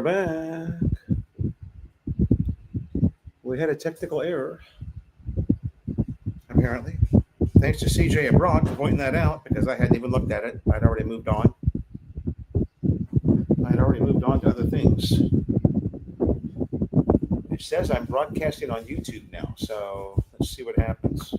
back. We had a technical error, apparently. Thanks to CJ Abroad for pointing that out because I hadn't even looked at it. I'd already moved on. To other things. It says I'm broadcasting on YouTube now, so let's see what happens.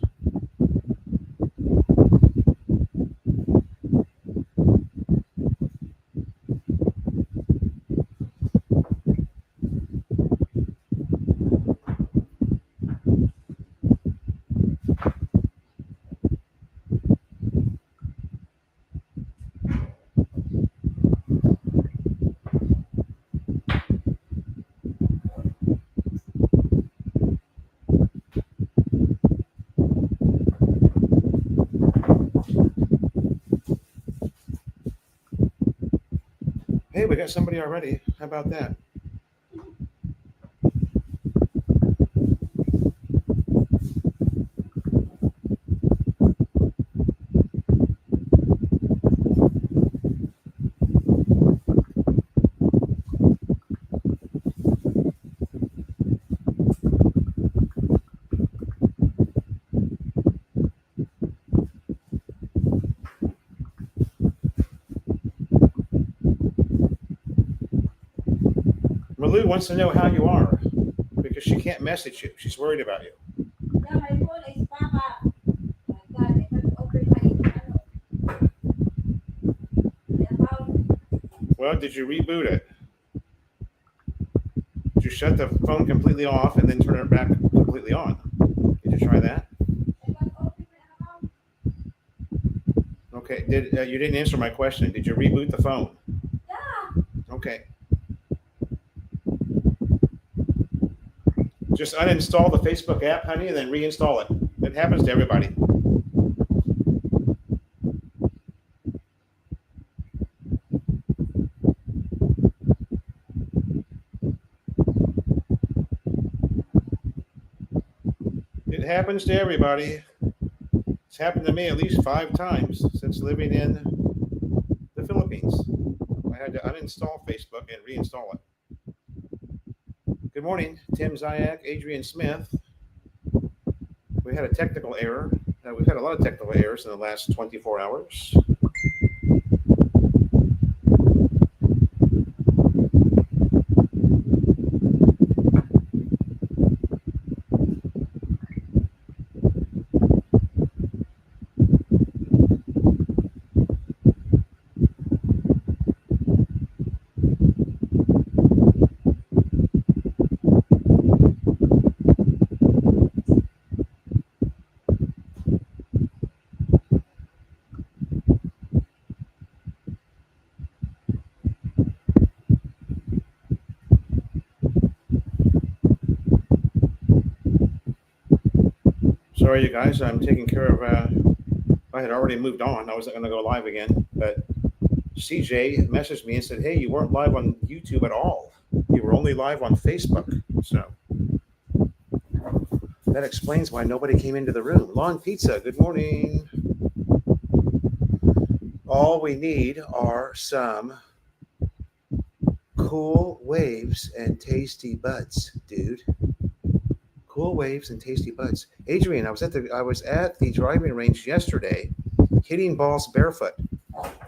Hey, we got somebody already. How about that? Malou wants to know how you are because she can't message you. She's worried about you. Yeah, my phone is Papa. My God, I can't open my account. Well, did you reboot it? Did you shut the phone completely off and then turn it back completely on? Did you try that? I can't open my account. Okay. You didn't answer my question? Did you reboot the phone? Yeah. Okay. Just uninstall the Facebook app, honey, and then reinstall it. It happens to everybody. It happens to everybody. It's happened to me at least 5 times since living in the Philippines. I had to uninstall Facebook and reinstall it. Good morning, Tim Zayak, Adrian Smith. We had a technical error. We've had a lot of technical errors in the last 24 hours. Sorry, you guys. I'm taking care of. I had already moved on. I wasn't going to go live again, but CJ messaged me and said, "Hey, you weren't live on YouTube at all. You were only live on Facebook." So that explains why nobody came into the room. Lawn Pizza. Good morning. All we need are some cool waves and tasty buds, dude. Cool waves and tasty buds. Adrian, I was at the driving range yesterday, hitting balls barefoot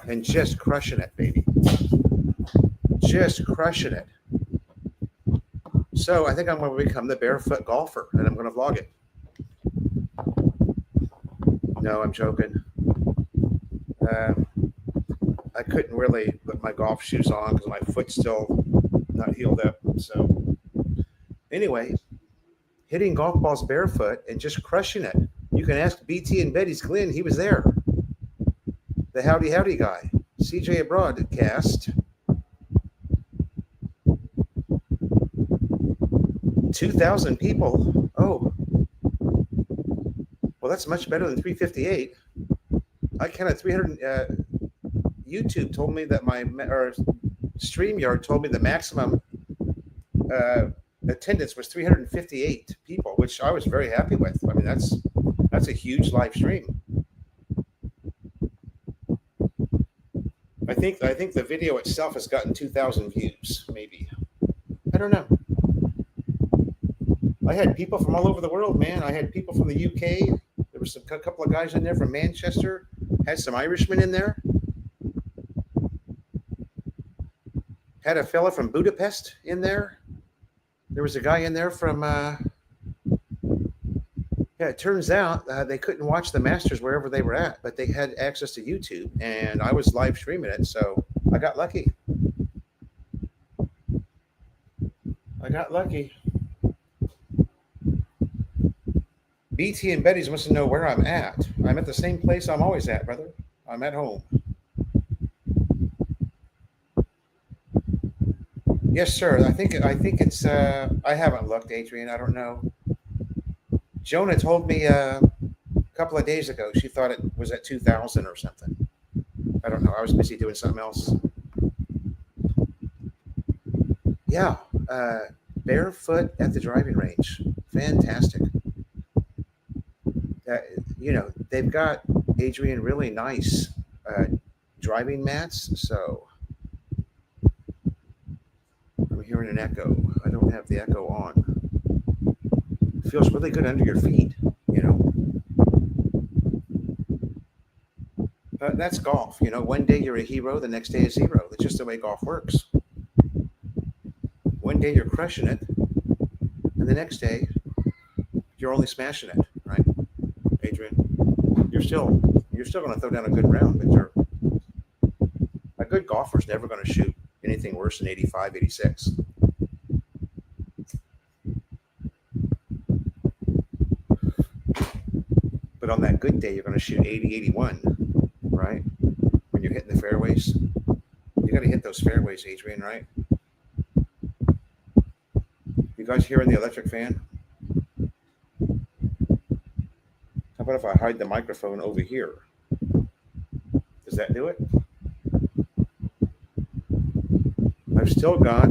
and just crushing it, baby. Just crushing it. So I think I'm going to become the barefoot golfer, and I'm going to vlog it. No, I'm joking. I couldn't really put my golf shoes on because my foot's still not healed up. So anyway, hitting golf balls barefoot and just crushing it. You can ask BT and Betty's Glenn. He was there. The howdy guy. CJ Broadcast. 2,000 people. Oh. Well, that's much better than 358. I counted 300. YouTube told me that or StreamYard told me the maximum attendance was 358 people, which I was very happy with. I mean, that's a huge live stream. I think the video itself has gotten 2,000 views, maybe. I don't know. I had people from all over the world, man. I had people from the UK. There was a couple of guys in there from Manchester. Had some Irishmen in there. Had a fella from Budapest in there. There was a guy in there from. Yeah, it turns out they couldn't watch the Masters wherever they were at, but they had access to YouTube, and I was live streaming it, so I got lucky. I got lucky. BT and Betty's wants to know where I'm at. I'm at the same place I'm always at, brother. I'm at home. Yes, sir. I think it's. I haven't looked, Adrian. I don't know. Jonah told me a couple of days ago she thought it was at 2,000 or something. I don't know. I was busy doing something else. Yeah, barefoot at the driving range. Fantastic. You know, they've got, Adrian, really nice driving mats. So I'm hearing an echo. I don't have the echo on. It feels really good under your feet, you know. That's golf. You know, one day you're a hero, the next day is zero. That's just the way golf works. One day you're crushing it, and the next day you're only smashing it, right, Adrian? You're still going to throw down a good round, but a good golfer's never going to shoot anything worse than 85, 86. But on that good day, you're going to shoot 80, 81, right? When you're hitting the fairways. You got to hit those fairways, Adrian, right? You guys hearing the electric fan? How about if I hide the microphone over here? Does that do it? I've still got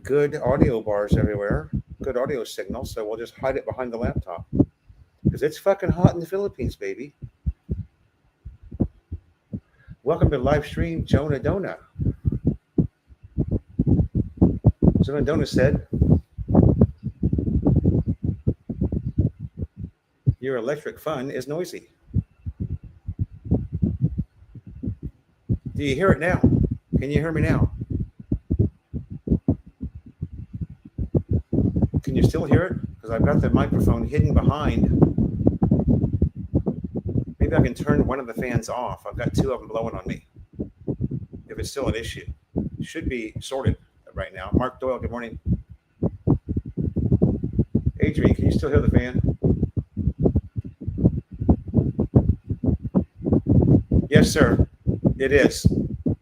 good audio bars everywhere, good audio signal, so we'll just hide it behind the laptop. Because it's fucking hot in the Philippines, baby. Welcome to live stream, Jonah Dona. Jonah Dona said, your electric fun is noisy. Do you hear it now? Can you hear me now? Can you still hear it? Because I've got the microphone hidden behind. Maybe I can turn one of the fans off. I've got two of them blowing on me. If it's still an issue, it should be sorted right now. Mark Doyle, good morning. Adrian, can you still hear the fan? Yes, sir. It is.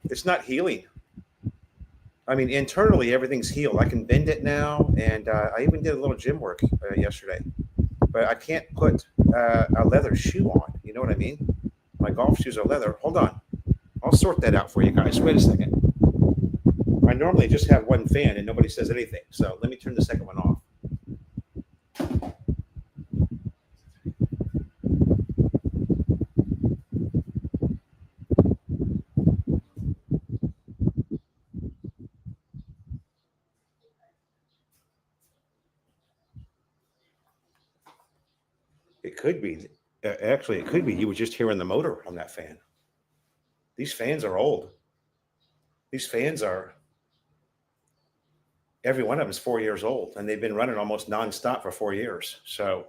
It's not healing. I mean, internally, everything's healed. I can bend it now, and I even did a little gym work yesterday. But I can't put a leather shoe on. You know what I mean? My golf shoes are leather. Hold on. I'll sort that out for you guys. Wait a second. I normally just have one fan, and nobody says anything. So let me turn the second one off. It could be. Actually, it could be you were just hearing the motor on that fan. These fans are old. These fans are, every one of them is 4 years old, and they've been running almost nonstop for 4 years. So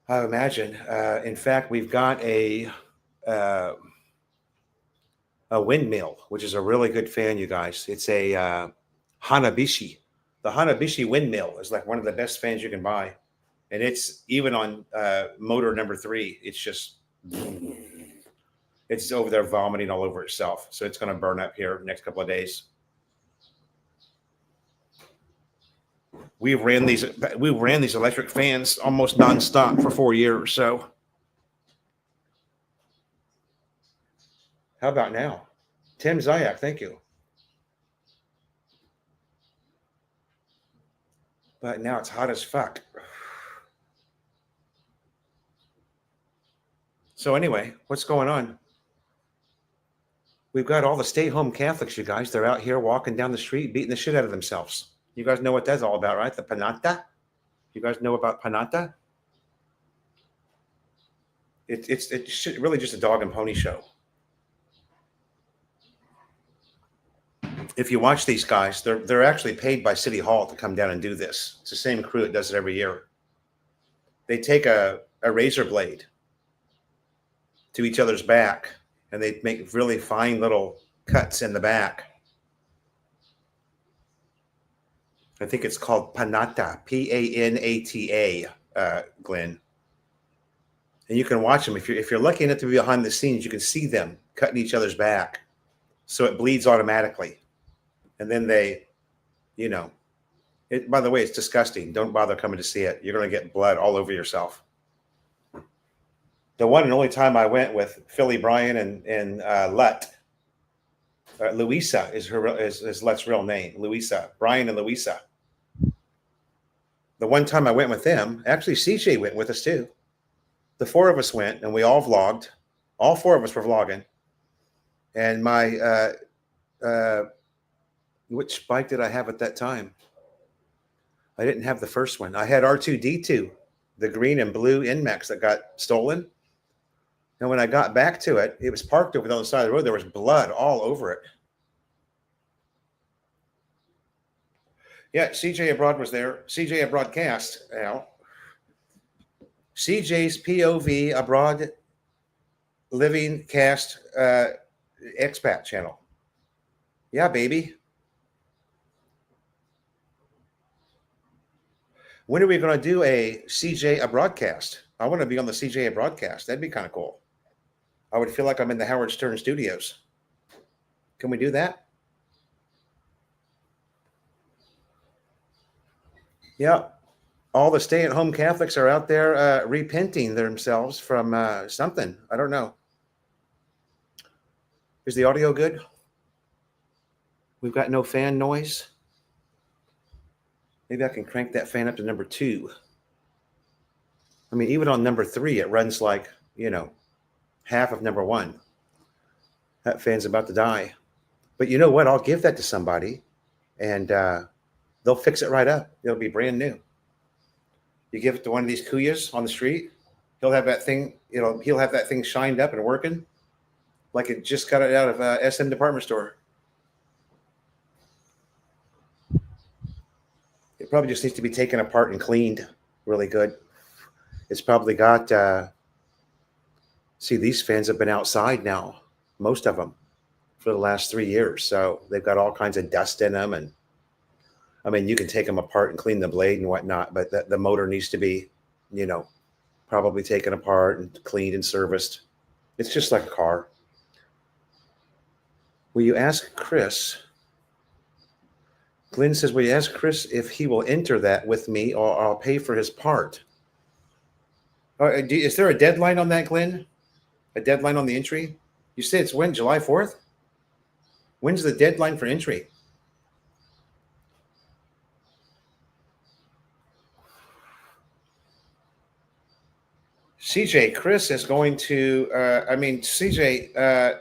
I imagine. In fact, we've got a windmill, which is a really good fan, you guys. It's a Hanabishi. The Hanabishi windmill is like one of the best fans you can buy. And it's even on motor number 3. It's just, it's over there vomiting all over itself. So it's going to burn up here next couple of days. We ran these electric fans almost nonstop for 4 years. So how about now? Tim Zayak, thank you. But now it's hot as fuck. So anyway, what's going on? We've got all the stay-home Catholics, you guys. They're out here walking down the street, beating the shit out of themselves. You guys know what that's all about, right? The panata. You guys know about panata? It's really just a dog and pony show. If you watch these guys, they're actually paid by City Hall to come down and do this. It's the same crew that does it every year. They take a razor blade to each other's back, and they make really fine little cuts in the back. I think it's called panata, Panata, Glenn. And you can watch them. If you're lucky enough to be behind the scenes, you can see them cutting each other's back, so it bleeds automatically. And then they, by the way, it's disgusting. Don't bother coming to see it. You're going to get blood all over yourself. The one and only time I went with Philly Bryan and Lut, Louisa is Lut's real name. Louisa, Brian and Louisa. The one time I went with them, actually CJ went with us too. The four of us went, and we all vlogged. All four of us were vlogging. And my, which bike did I have at that time? I didn't have the first one. I had R2D2, the green and blue NMAX that got stolen. And when I got back to it, it was parked over on the side of the road. There was blood all over it. Yeah, CJ Abroad was there. CJ Abroadcast, Al. CJ's POV Abroad Living Cast expat channel. Yeah, baby. When are we going to do a CJ Abroadcast? I want to be on the CJ Abroadcast. That'd be kind of cool. I would feel like I'm in the Howard Stern studios. Can we do that? Yeah. All the stay-at-home Catholics are out there repenting themselves from something. I don't know. Is the audio good? We've got no fan noise. Maybe I can crank that fan up to number 2. I mean, even on number 3, it runs like, half of number 1. That fan's about to die. But you know what? I'll give that to somebody, and they'll fix it right up. It'll be brand new. You give it to one of these kuyas on the street, he'll have that thing, he'll have that thing shined up and working like it just got it out of a SM department store. It probably just needs to be taken apart and cleaned really good. It's probably got, see, these fans have been outside now, most of them, for the last 3 years. So they've got all kinds of dust in them. And I mean, you can take them apart and clean the blade and whatnot, but the motor needs to be, probably taken apart and cleaned and serviced. It's just like a car. Will you ask Chris? Glenn says, will you ask Chris if he will enter that with me, or I'll pay for his part? Is there a deadline on that, Glenn? A deadline on the entry? You said it's when? July 4th? When's the deadline for entry? CJ, Chris is going to, CJ,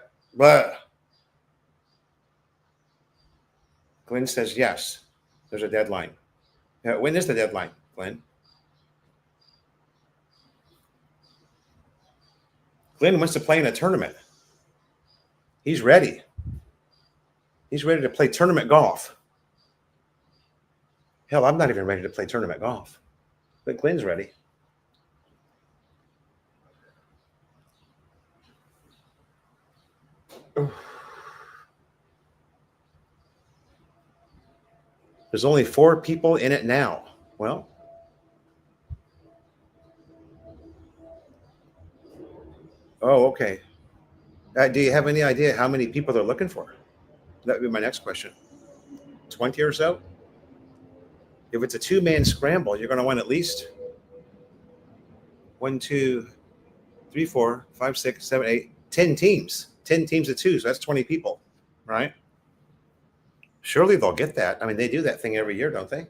Glenn says, yes, there's a deadline. When is the deadline, Glenn? Glenn wants to play in a tournament. He's ready. He's ready to play tournament golf. Hell, I'm not even ready to play tournament golf, but Glenn's ready. There's only 4 people in it now. Well, oh, okay. Do you have any idea how many people they're looking for? That would be my next question. 20 or so? If it's a 2-man scramble, you're going to want at least 1, 2, 3, 4, 5, 6, 7, 8, 10 teams. 10 teams of 2, so that's 20 people, right? Surely they'll get that. I mean, they do that thing every year, don't they?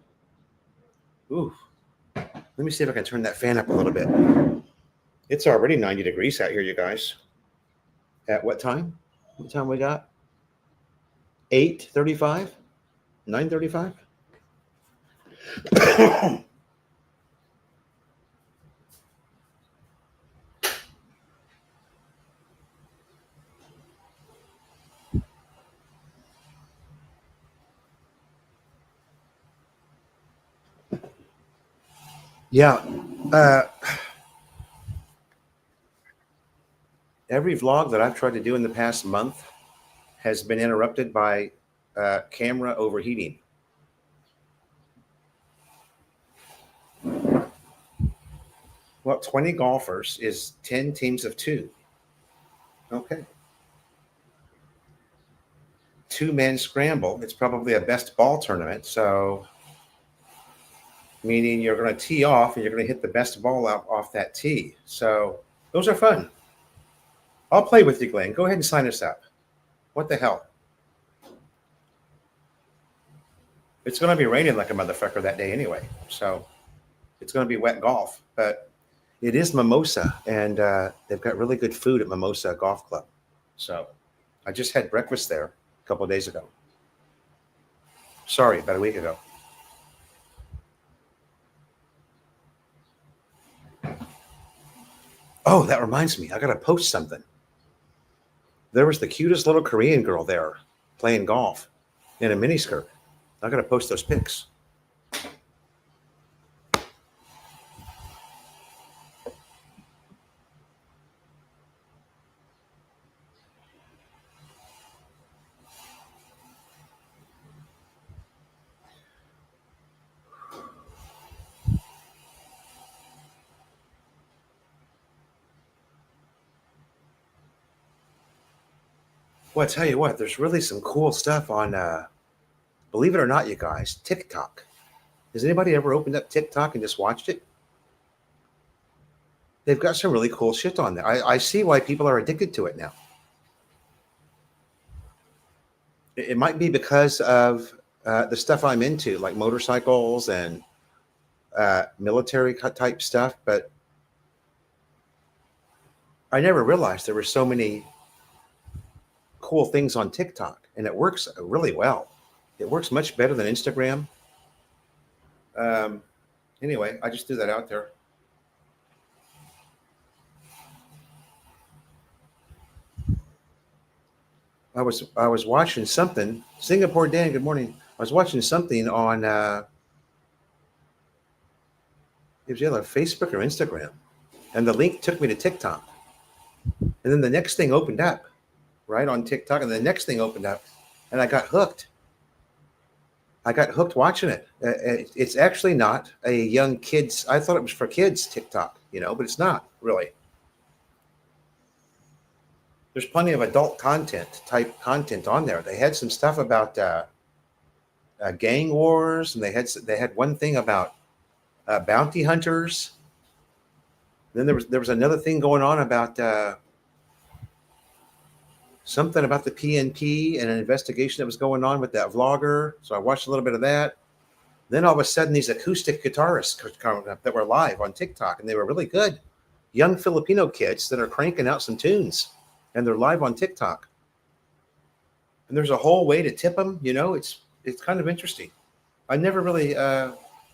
Ooh. Let me see if I can turn that fan up a little bit. It's already 90 degrees out here, you guys. At what time? What time we got? 8:35, 9:35. Yeah. Uh, every vlog that I've tried to do in the past month has been interrupted by camera overheating. Well, 20 golfers is 10 teams of two. Okay. Two-man scramble. It's probably a best ball tournament. So, meaning you're going to tee off and you're going to hit the best ball out off that tee. So, those are fun. I'll play with you, Glenn. Go ahead and sign us up. What the hell? It's going to be raining like a motherfucker that day anyway. So, it's going to be wet golf. But it is Mimosa, and they've got really good food at Mimosa Golf Club. So, I just had breakfast there a couple of days ago. Sorry, about a week ago. Oh, that reminds me. I got to post something. There was the cutest little Korean girl there playing golf in a miniskirt. I got to post those pics. Well, I tell you what, there's really some cool stuff on, believe it or not, you guys, TikTok. Has anybody ever opened up TikTok and just watched it? They've got some really cool shit on there. I see why people are addicted to it now. It might be because of the stuff I'm into, like motorcycles and military type stuff, but I never realized there were so many cool things on TikTok, and it works really well. It works much better than Instagram. Um, anyway, I just threw that out there. I was watching something. Singapore Dan, good morning. I was watching something on it was either Facebook or Instagram, and the link took me to TikTok, and then the next thing opened up, right on TikTok, and the next thing opened up, and I got hooked. I got hooked watching it. It's actually not a young kids. I thought it was for kids TikTok, but it's not really. There's plenty of adult type content on there. They had some stuff about gang wars, and they had one thing about bounty hunters. Then there was another thing going on about something about the PNP and an investigation that was going on with that vlogger. So I watched a little bit of that. Then all of a sudden, these acoustic guitarists coming up that were live on TikTok, and they were really good. Young Filipino kids that are cranking out some tunes, and they're live on TikTok. And there's a whole way to tip them. It's kind of interesting. I never really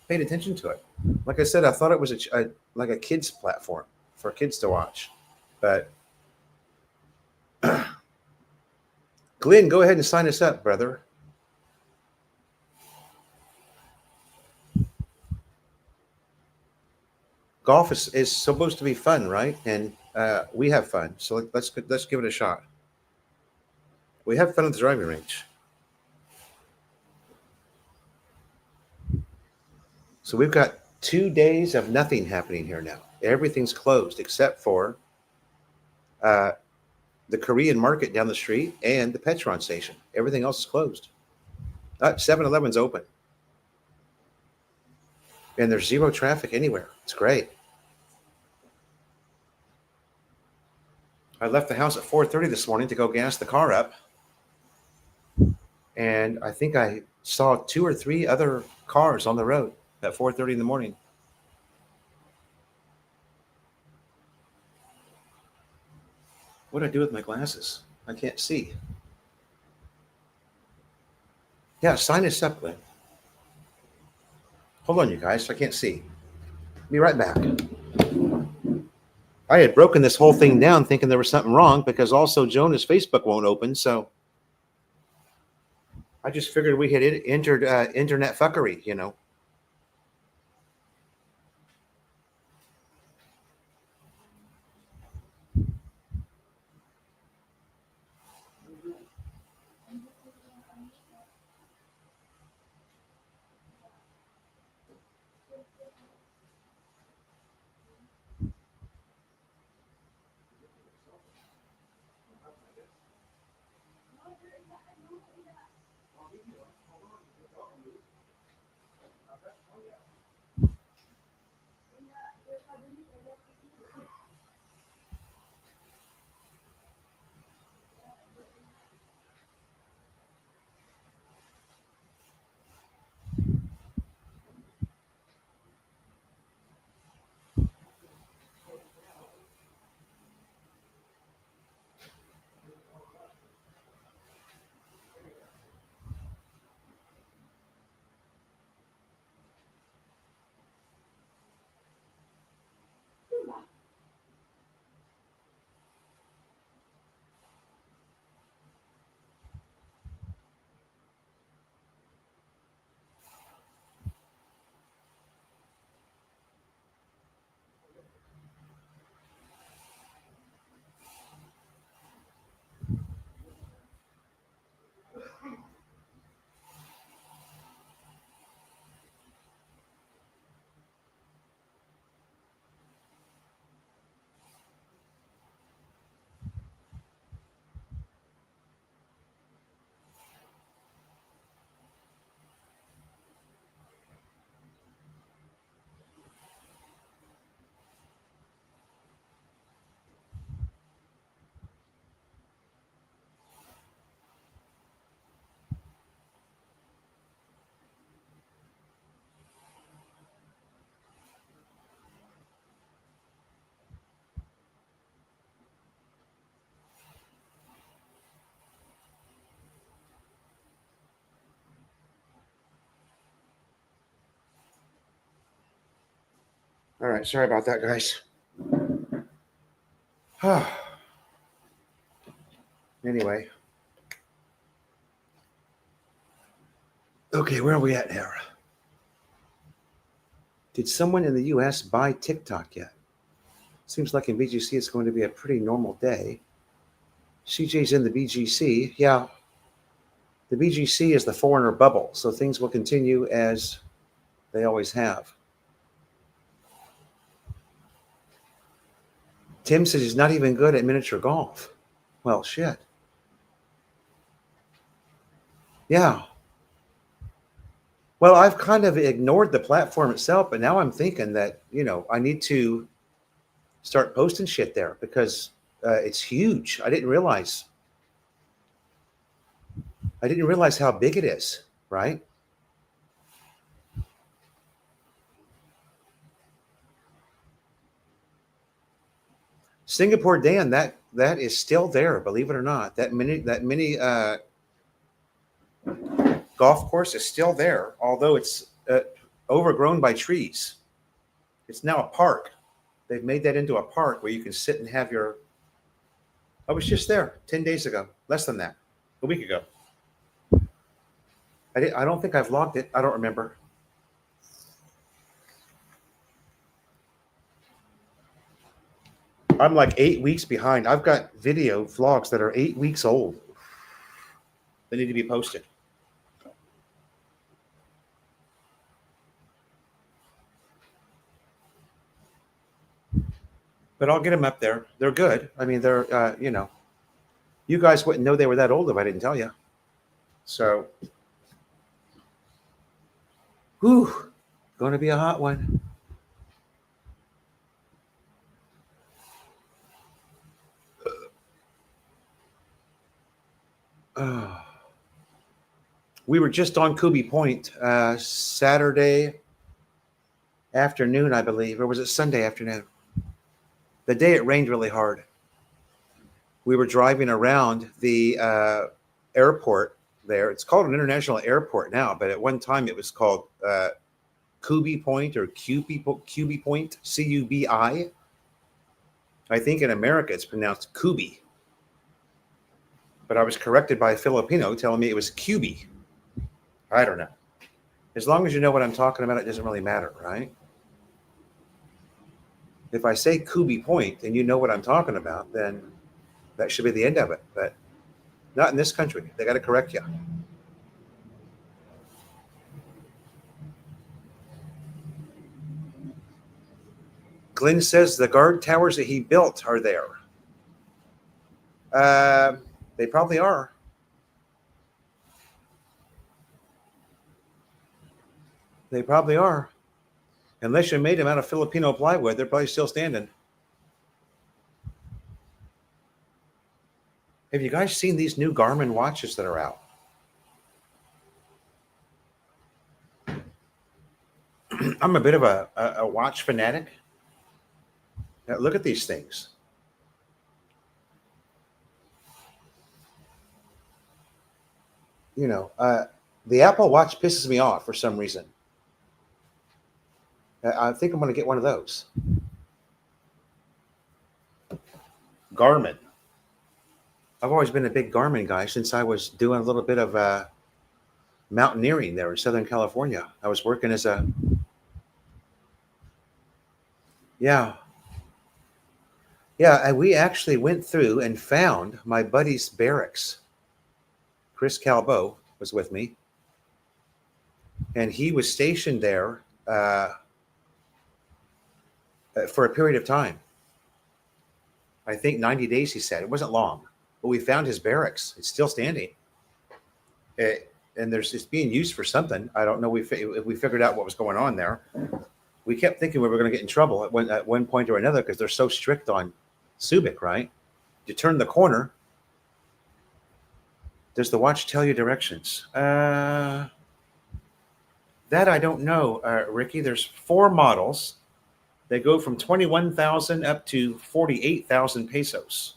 paid attention to it. Like I said, I thought it was like a kids platform for kids to watch. But Glenn, go ahead and sign us up, brother. Golf is supposed to be fun, right? And we have fun. So let's give it a shot. We have fun at the driving range. So we've got 2 days of nothing happening here now. Everything's closed except for the Korean market down the street and the Petron station. Everything else is closed. 7-Eleven's open. And there's zero traffic anywhere. It's great. I left the house at 4:30 this morning to go gas the car up. And I think I saw 2 or 3 other cars on the road at 4:30 in the morning. What do I do with my glasses? I can't see. Yeah, sign us up, Glenn. Hold on, you guys. I can't see. Be right back. I had broken this whole thing down thinking there was something wrong because also Jonah's Facebook won't open. So I just figured we had entered internet fuckery, you know. All right. Sorry about that, guys. Anyway. Okay, where are we at now? Did someone in the US buy TikTok yet? Seems like in BGC it's going to be a pretty normal day. CJ's in the BGC. Yeah, the BGC is the foreigner bubble, so things will continue as they always have. Tim says he's not even good at miniature golf. Well, shit. Yeah. Well, I've kind of ignored the platform itself, but now I'm thinking that, I need to start posting shit there because it's huge. I didn't realize how big it is, right? Singapore Dan, that is still there, believe it or not. That mini golf course is still there, although it's overgrown by trees. It's now a park. They've made that into a park where you can sit and have your. I was just there 10 days ago, less than that, a week ago. I don't think I've logged it. I don't remember. I'm like 8 weeks behind. I've got video vlogs that are 8 weeks old. They need to be posted. But I'll get them up there. They're good. I mean, they're, you guys wouldn't know they were that old if I didn't tell you. So, whew, going to be a hot one. We were just on Kubi Point Saturday afternoon, I believe, or was it Sunday afternoon? The day it rained really hard. We were driving around the airport, there. It's called an international airport now, but at one time it was called Kubi Point or Cubi Point, Cubi. I think in America it's pronounced Kubi, but I was corrected by a Filipino telling me it was Cubi. I don't know. As long as you know what I'm talking about, it doesn't really matter, right? If I say Kubi Point and you know what I'm talking about, then that should be the end of it. But not in this country. They got to correct you. Glenn says the guard towers that he built are there. They probably are. They probably are. Unless you made them out of Filipino plywood, they're probably still standing. Have you guys seen these new Garmin watches that are out? I'm a bit of a watch fanatic. Now, look at these things. You know, the Apple Watch pisses me off for some reason. I think I'm going to get one of those. Garmin. I've always been a big Garmin guy since I was doing a little bit of mountaineering there in Southern California. I was working as a, yeah. Yeah, and we actually went through and found my buddy's barracks. Chris Calbo was with me, and he was stationed there for a period of time. I think 90 days, he said. It wasn't long, but we found his barracks. It's still standing. And it's being used for something. I don't know if we figured out what was going on there. We kept thinking we were going to get in trouble at one point or another because they're so strict on Subic, right? You turn the corner. Does the watch tell you directions? That I don't know, Ricky. There's 4 models. They go from 21,000 up to 48,000 pesos.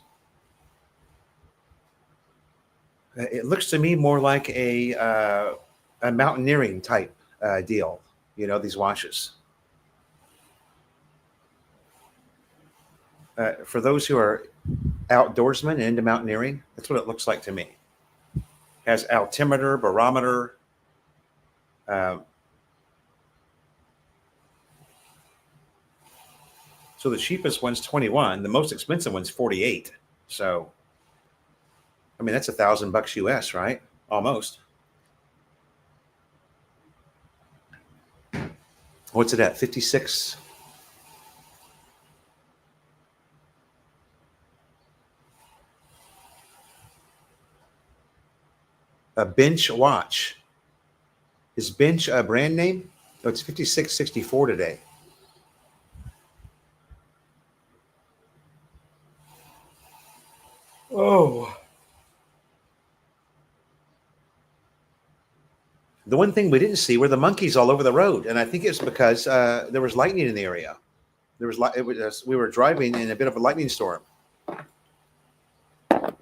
It looks to me more like a mountaineering type deal. You know, these watches. For those who are outdoorsmen and into mountaineering, that's what it looks like to me. Has altimeter, barometer. So the cheapest one's 21. The most expensive one's 48. So, I mean, that's $1,000 US, right? Almost. What's it at? 56. A bench watch. Is bench a brand name? No, it's 56.64 today. Oh. The one thing we didn't see were the monkeys all over the road, and I think it's because there was lightning in the area. We were driving in a bit of a lightning storm, or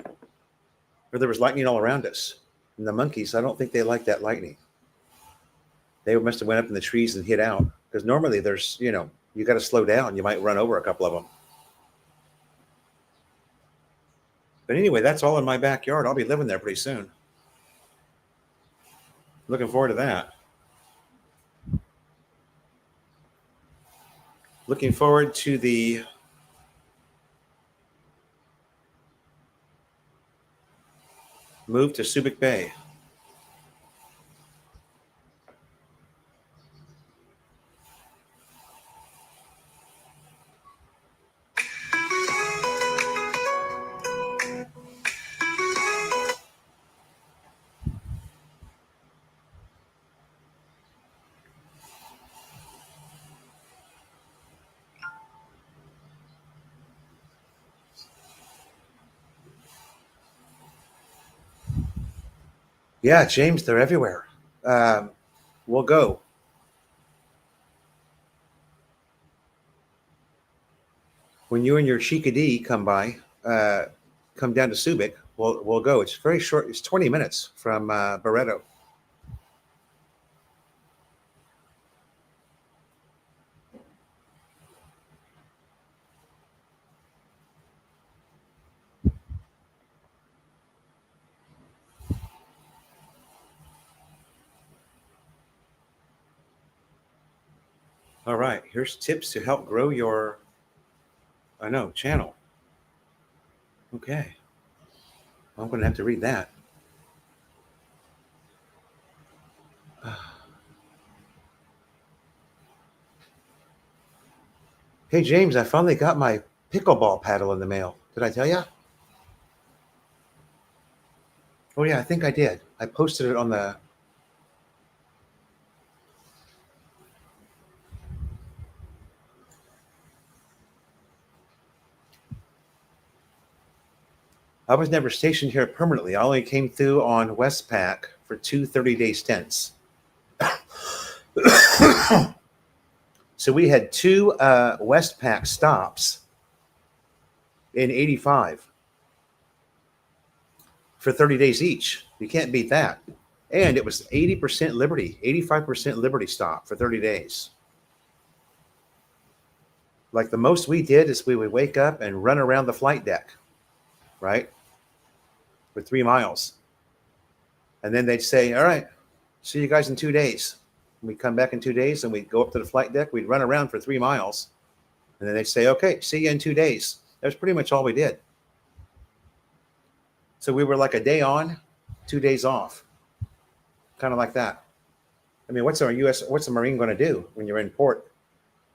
there was lightning all around us. And the monkeys, I don't think they like that lightning. They must have went up in the trees and hid out because normally there's, you got to slow down. You might run over a couple of them. But anyway, that's all in my backyard. I'll be living there pretty soon. Looking forward to that. Looking forward to the move to Subic Bay. Yeah, James, they're everywhere. We'll go. When you and your Chickadee come down to Subic, we'll go. It's very short. It's 20 minutes from Barreto. All right, here's tips to help grow your, I know, channel. Okay, I'm going to have to read that. Hey, James, I finally got my pickleball paddle in the mail. Did I tell you? Oh, yeah, I think I did. I posted it on the. I was never stationed here permanently. I only came through on Westpac for 2 30-day stints. So we had 2 Westpac stops in 85 for 30 days each. You can't beat that. And it was 80% Liberty, 85% Liberty stop for 30 days. Like the most we did is we would wake up and run around the flight deck, right? For 3 miles. And then they'd say, all right, see you guys in 2 days. We'd come back in 2 days and we'd go up to the flight deck. We'd run around for 3 miles. And then they'd say, okay, see you in 2 days. That's pretty much all we did. So we were like a day on, 2 days off. Kind of like that. I mean, what's a Marine going to do when you're in port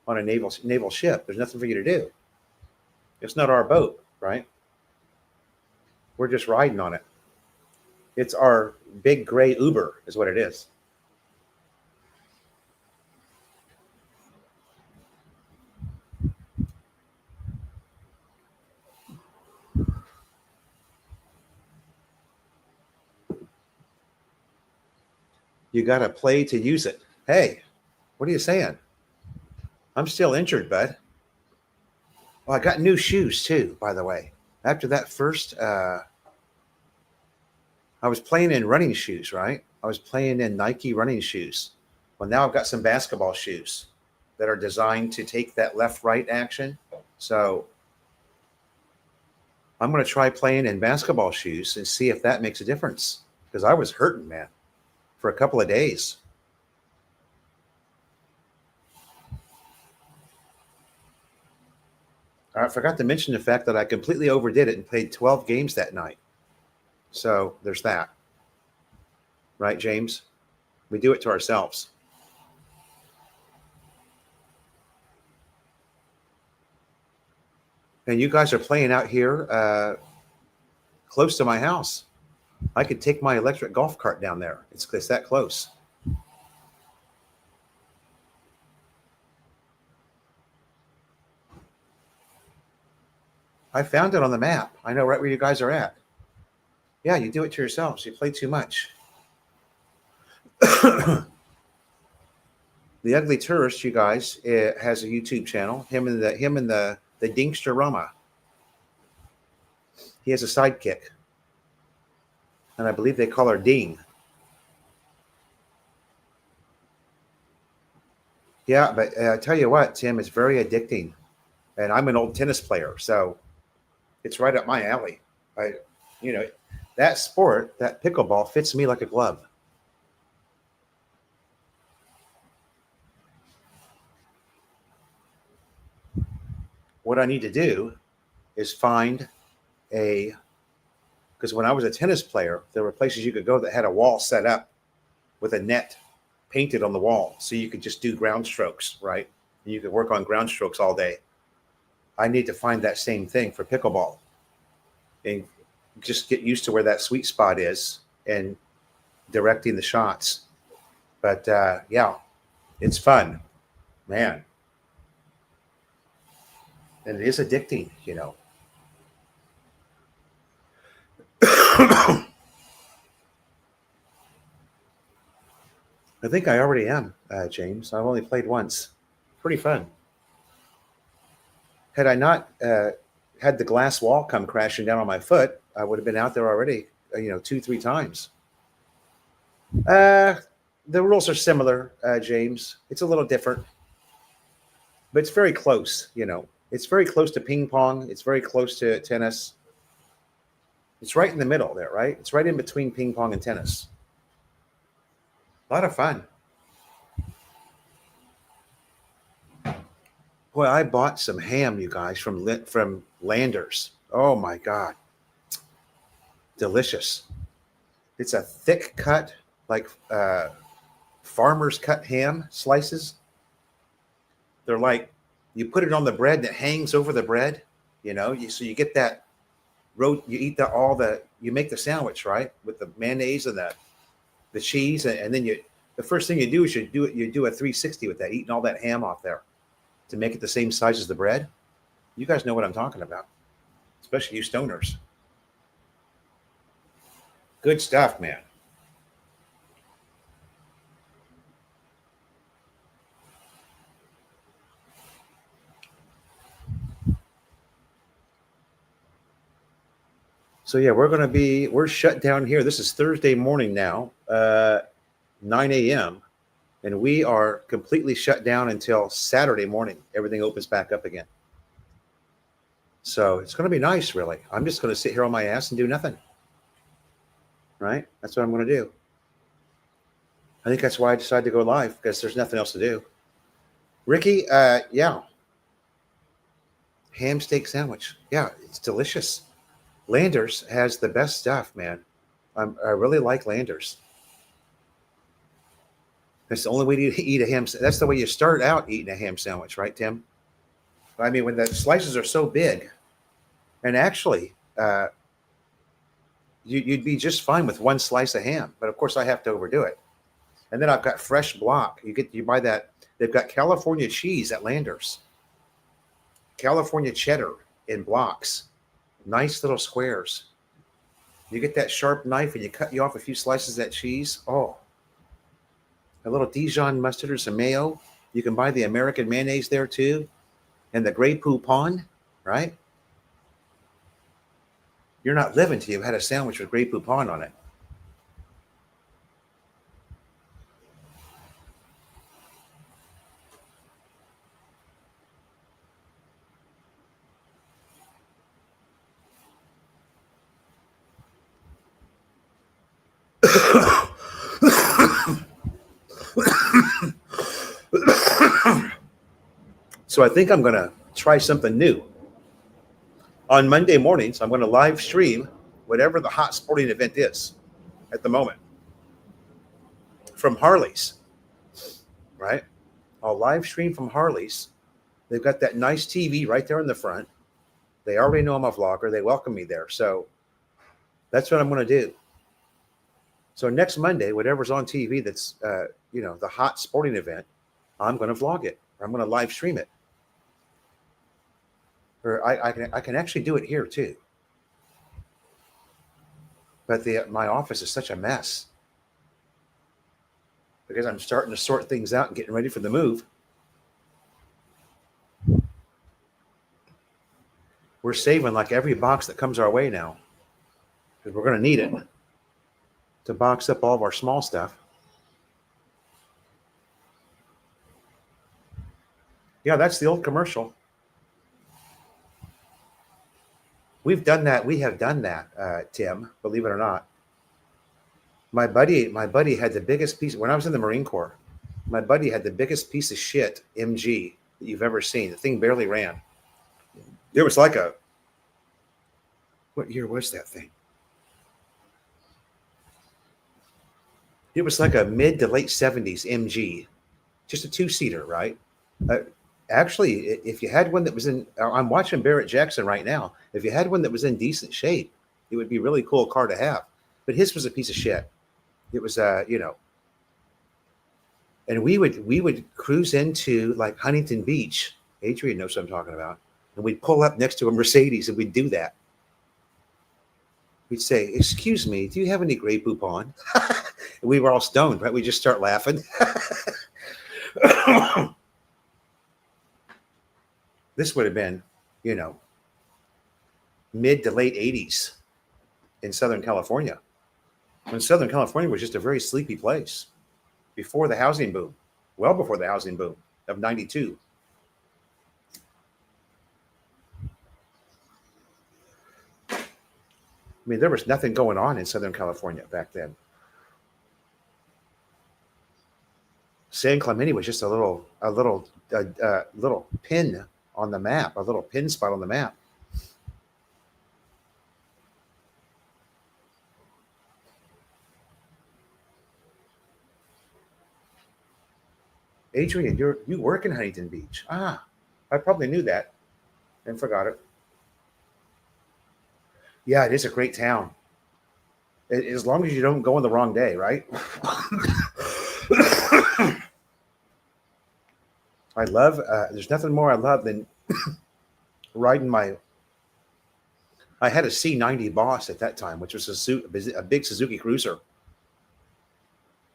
on a naval ship? There's nothing for you to do. It's not our boat, right? We're just riding on it. It's our big gray Uber is what it is. You got to play to use it. Hey, what are you saying? I'm still injured, bud. Well, I got new shoes too, by the way. After that first, I was playing in running shoes, right? I was playing in Nike running shoes. Well, now I've got some basketball shoes that are designed to take that left-right action. So I'm going to try playing in basketball shoes and see if that makes a difference. Because I was hurting, man, for a couple of days. I forgot to mention the fact that I completely overdid it and played 12 games that night. So there's that. Right, James? We do it to ourselves. And you guys are playing out here close to my house. I could take my electric golf cart down there. It's that close. I found it on the map. I know right where you guys are at. Yeah, you do it to yourselves. You play too much. The Ugly Tourist, you guys, has a YouTube channel. Him and the Dinkster Rama. He has a sidekick, and I believe they call her Ding. Yeah, but I tell you what, Tim, it's very addicting, and I'm an old tennis player, so it's right up my alley. That sport, that pickleball, fits me like a glove. What I need to do is find because when I was a tennis player, there were places you could go that had a wall set up with a net painted on the wall. So you could just do ground strokes, right? And you could work on ground strokes all day. I need to find that same thing for pickleball and just get used to where that sweet spot is and directing the shots. But yeah, it's fun, man. And it is addicting, I think I already am, James. I've only played once. Pretty fun. Had I not had the glass wall come crashing down on my foot, I would have been out there already, 2, 3 times. The rules are similar, James. It's a little different, but it's very close. It's very close to ping pong. It's very close to tennis. It's right in the middle there, right? It's right in between ping pong and tennis. A lot of fun. Boy, I bought some ham, you guys, from Landers. Oh my God, delicious! It's a thick cut, like farmer's cut ham slices. They're like you put it on the bread and it hangs over the bread. So you get that road. You eat you make the sandwich right with the mayonnaise and the cheese, and then the first thing you do is you do a 360 with that, eating all that ham off there to make it the same size as the bread. You guys know what I'm talking about, especially you stoners. Good stuff, man. So yeah, we're shut down here. This is Thursday morning now, 9 a.m. and we are completely shut down until Saturday morning. Everything opens back up again. So it's going to be nice, really. I'm just going to sit here on my ass and do nothing. Right? That's what I'm going to do. I think that's why I decided to go live, because there's nothing else to do. Ricky, yeah. Ham steak sandwich. Yeah, it's delicious. Landers has the best stuff, man. I really like Landers. That's the only way to eat a ham. That's the way you start out eating a ham sandwich, right, Tim? I mean, when the slices are so big, and actually, you'd be just fine with one slice of ham. But of course, I have to overdo it. And then I've got fresh block. You buy that. They've got California cheese at Landers. California cheddar in blocks, nice little squares. You get that sharp knife and you off a few slices of that cheese. Oh, a little Dijon mustard or some mayo. You can buy the American mayonnaise there too, and the Grey Poupon, right? You're not living till you've had a sandwich with Grey Poupon on it. So I think I'm going to try something new. On Monday mornings, I'm going to live stream whatever the hot sporting event is at the moment from Harley's, right? I'll live stream from Harley's. They've got that nice TV right there in the front. They already know I'm a vlogger. They welcome me there. So that's what I'm going to do. So next Monday, whatever's on TV that's, the hot sporting event, I'm going to vlog it. Or I'm going to live stream it. Or I can actually do it here too. But my office is such a mess because I'm starting to sort things out and getting ready for the move. We're saving like every box that comes our way now because we're going to need it to box up all of our small stuff. Yeah, that's the old commercial. We've done that. We have done that, Tim, believe it or not. My buddy had the biggest piece when I was in the Marine Corps. My buddy had the biggest piece of shit MG that you've ever seen. The thing barely ran. There was like what year was that thing? It was like a mid to late 70s MG, just a 2-seater, right? Actually, if you had one that was I'm watching Barrett Jackson right now. If you had one that was in decent shape, it would be a really cool car to have. But his was a piece of shit. It was, and we would cruise into like Huntington Beach. Adrian knows what I'm talking about. And we'd pull up next to a Mercedes and we'd do that. We'd say, "Excuse me, do you have any Grey Poupon?" We were all stoned, right? We just start laughing. This would have been, mid to late 80s. in Southern California. When Southern California was just a very sleepy place before the housing boom, well before the housing boom of 92. I mean, there was nothing going on in Southern California back then. San Clemente was just a little pin on the map, a little pin spot on the map. Adrian, you work in Huntington Beach. Ah, I probably knew that and forgot it. Yeah, it is a great town. As long as you don't go on the wrong day, right? I love. There's nothing more I love than riding my. I had a C90 Boss at that time, which was a big Suzuki Cruiser,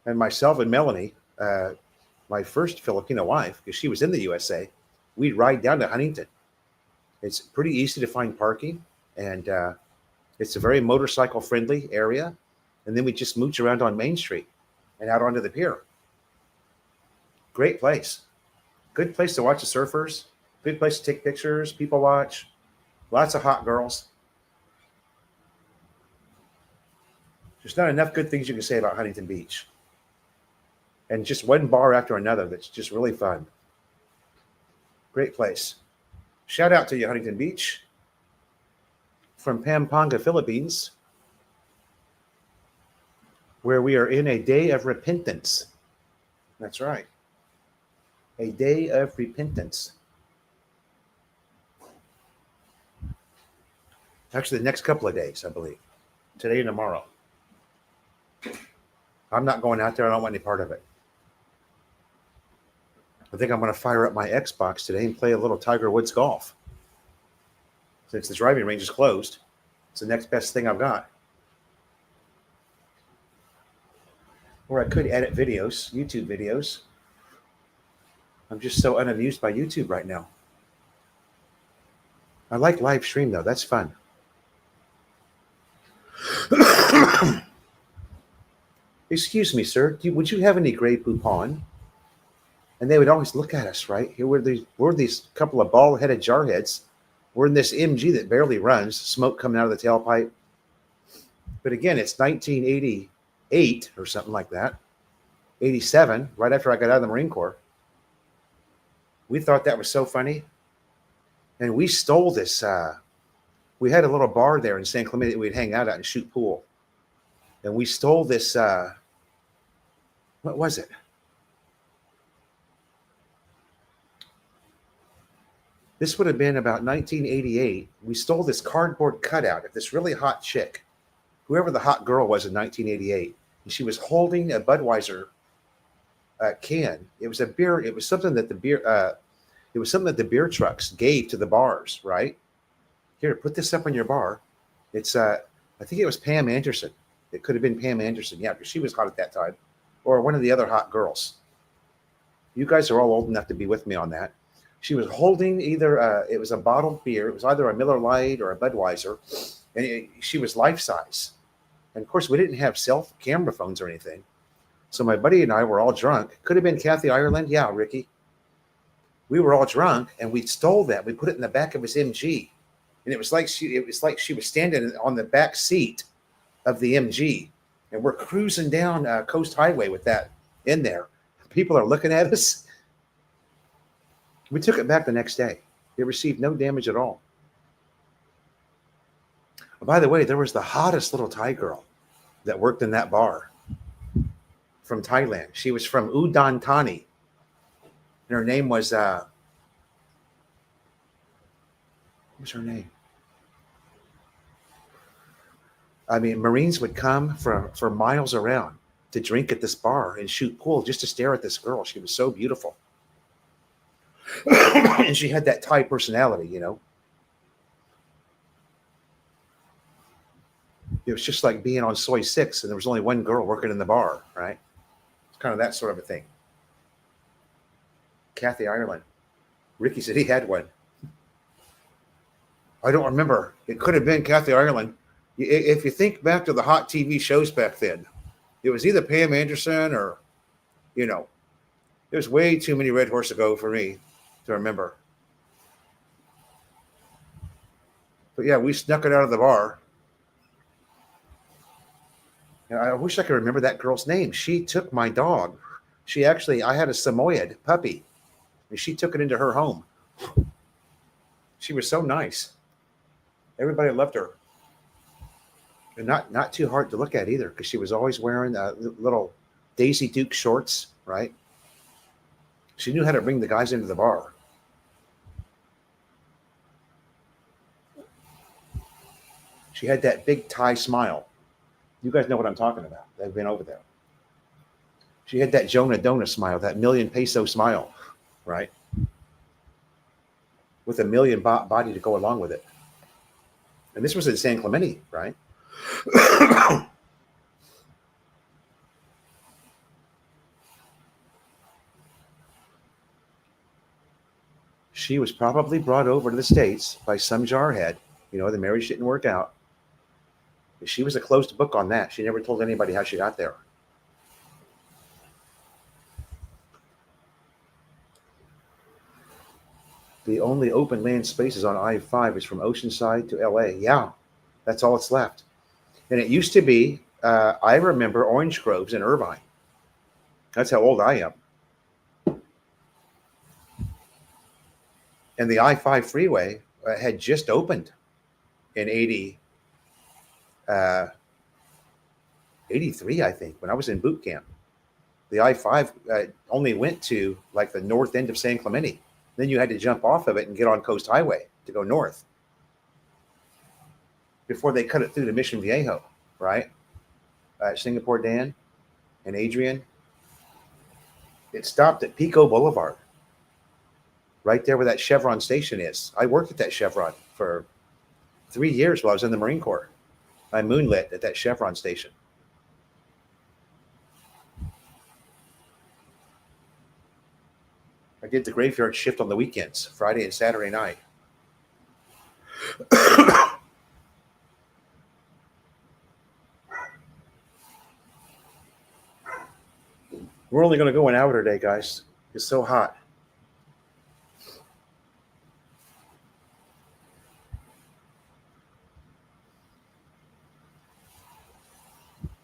and myself and Melanie, my first Filipino wife, because she was in the USA, we'd ride down to Huntington. It's pretty easy to find parking, and it's a very motorcycle friendly area. And then we just mooch around on Main Street and out onto the pier. Great place. Good place to watch the surfers. Good place to take pictures, people watch. Lots of hot girls. There's not enough good things you can say about Huntington Beach. And just one bar after another that's just really fun. Great place. Shout out to you, Huntington Beach. From Pampanga, Philippines, where we are in a day of repentance. That's right. A day of repentance. Actually, the next couple of days, I believe. Today and tomorrow. I'm not going out there. I don't want any part of it. I think I'm going to fire up my Xbox today and play a little Tiger Woods golf. Since the driving range is closed, it's the next best thing I've got. Or I could edit videos, YouTube videos. I'm just so unamused by YouTube right now. I like live stream though. That's fun. Excuse me, sir. Would you have any Grey Poupon? And they would always look at us, right? Here we're these couple of bald-headed jarheads. We're in this MG that barely runs, smoke coming out of the tailpipe. But again, it's 1988 or something like that. 87, right after I got out of the Marine Corps. We thought that was so funny. And we stole this. We had a little bar there in San Clemente that we'd hang out at and shoot pool. And we stole this. What was it? This would have been about 1988. We stole this cardboard cutout of this really hot chick, whoever the hot girl was in 1988. And she was holding a Budweiser can. It was a beer. It was something that the beer trucks gave to the bars, right? Here, put this up on your bar. It's I think it was Pam Anderson. It could have been Pam Anderson, yeah, because she was hot at that time, or one of the other hot girls. You guys are all old enough to be with me on that. She was holding either it was a bottled beer. It was either a Miller Lite or a Budweiser, and she was life size. And of course, we didn't have camera phones or anything. So my buddy and I were all drunk. Could have been Kathy Ireland. Yeah, Ricky. We were all drunk, and we stole that. We put it in the back of his MG, and it was like she was standing on the back seat of the MG, and we're cruising down Coast Highway with that in there. People are looking at us. We took it back the next day. It received no damage at all. By the way, there was the hottest little Thai girl that worked in that bar from Thailand. She was from Udon Thani. And her name was, what was her name? I mean, Marines would come for miles around to drink at this bar and shoot pool just to stare at this girl. She was so beautiful. And she had that Thai personality, you know. It was just like being on Soy 6 and there was only one girl working in the bar, right? It's kind of that sort of a thing. Kathy Ireland. Ricky said he had one. I don't remember. It could have been Kathy Ireland. If you think back to the hot TV shows back then, it was either Pam Anderson or, you know, there's way too many Red Horse ago for me to remember. But yeah, we snuck it out of the bar. And I wish I could remember that girl's name. She took my dog. I had a Samoyed puppy, and she took it into her home. She was so nice. Everybody loved her. And not too hard to look at either, because she was always wearing little Daisy Duke shorts, right? She knew how to bring the guys into the bar. She had that big Thai smile. You guys know what I'm talking about. They've been over there. She had that Jonah Dona smile, that $1,000,000 smile, right? With a million body to go along with it. And this was in San Clemente, right? She was probably brought over to the States by some jarhead. You know, the marriage didn't work out. She was a closed book on that. She never told anybody how she got there. The only open land spaces on I-5 is from Oceanside to LA. Yeah, that's all that's left. And it used to be, I remember orange groves in Irvine. That's how old I am. And the I-5 freeway had just opened in 83, I think, when I was in boot camp. The I-5 only went to like the north end of San Clemente. Then you had to jump off of it and get on Coast Highway to go north before they cut it through to Mission Viejo, right? Singapore Dan and Adrian. It stopped at Pico Boulevard, right there where that Chevron station is. I worked at that Chevron for 3 years while I was in the Marine Corps. I moonlit at that Chevron station. I did the graveyard shift on the weekends, Friday and Saturday night. We're only going to go an hour today, guys. It's so hot.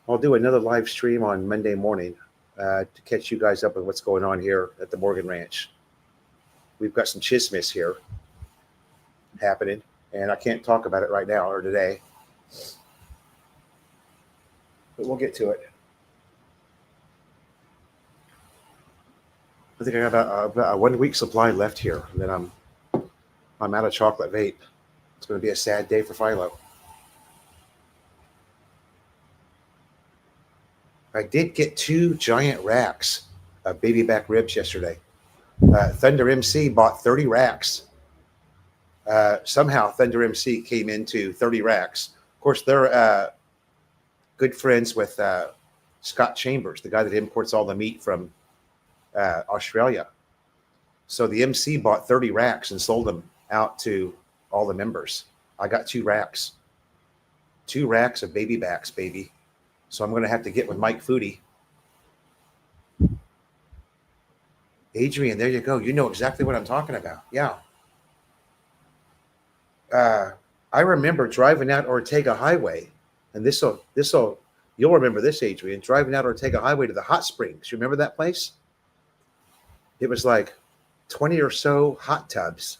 I'll do another live stream on Monday morning to catch you guys up with what's going on here at the Morgan Ranch. We've got some chismis here happening, and I can't talk about it right now or today, but we'll get to it. I think I got about a 1 week supply left here, and then I'm out of chocolate vape. It's going to be a sad day for Philo. I did get 2 giant racks of baby back ribs yesterday. Thunder MC bought 30 racks. Somehow Thunder MC came into 30 racks. Of course, they're good friends with Scott Chambers, the guy that imports all the meat from Australia. So the MC bought 30 racks and sold them out to all the members. I got 2 racks. 2 racks of baby backs, baby. So I'm going to have to get with Mike Foodie. Adrian, there you go. You know exactly what I'm talking about. Yeah. I remember driving out Ortega Highway, and you'll remember this, Adrian, driving out Ortega Highway to the hot springs. You remember that place? It was like 20 or so hot tubs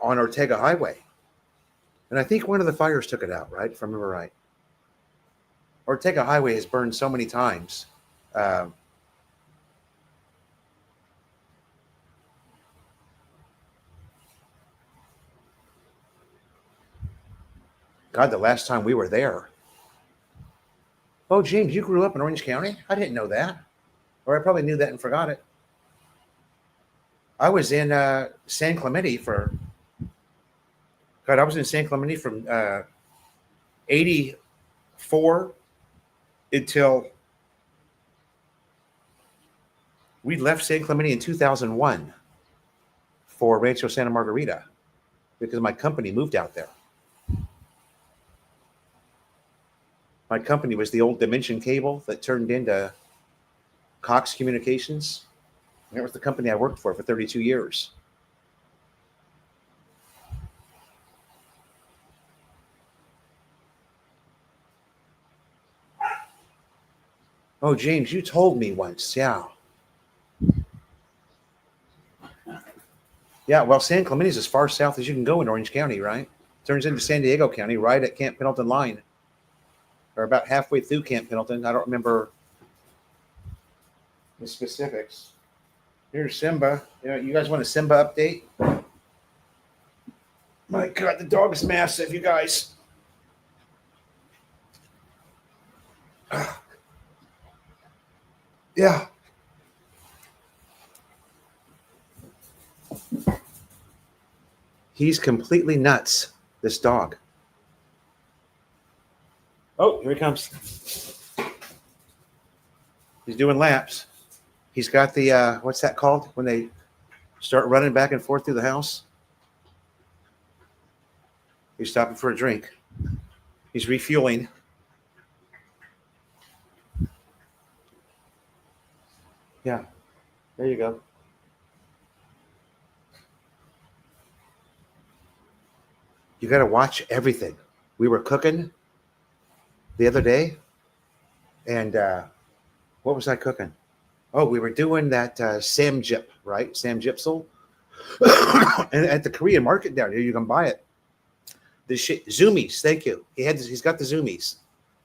on Ortega Highway. And I think one of the fires took it out, right? If I remember right. Ortega Highway has burned so many times. God, the last time we were there. Oh, James, you grew up in Orange County? I didn't know that. Or I probably knew that and forgot it. I was in San Clemente I was in San Clemente from 84 until we left San Clemente in 2001 for Rancho Santa Margarita. because my company moved out there. My company was the old Dimension Cable that turned into Cox Communications. And that was the company I worked for 32 years. Oh, James, you told me once. Yeah. Yeah, well, San Clemente is as far south as you can go in Orange County, right? Turns into San Diego County, right at Camp Pendleton line. Or about halfway through Camp Pendleton. I don't remember the specifics. Here's Simba. You guys want a Simba update? My God, the dog is massive, you guys. Yeah. He's completely nuts, this dog. Oh, here he comes. He's doing laps. He's got the, what's that called? When they start running back and forth through the house? He's stopping for a drink. He's refueling. Yeah, there you go. You got to watch everything. We were cooking the other day, and what was I cooking? Oh, we were doing that samjip, right? Samjipsel. And at the Korean market down here, you can buy it. The shit, Zoomies, thank you. He's got the Zoomies.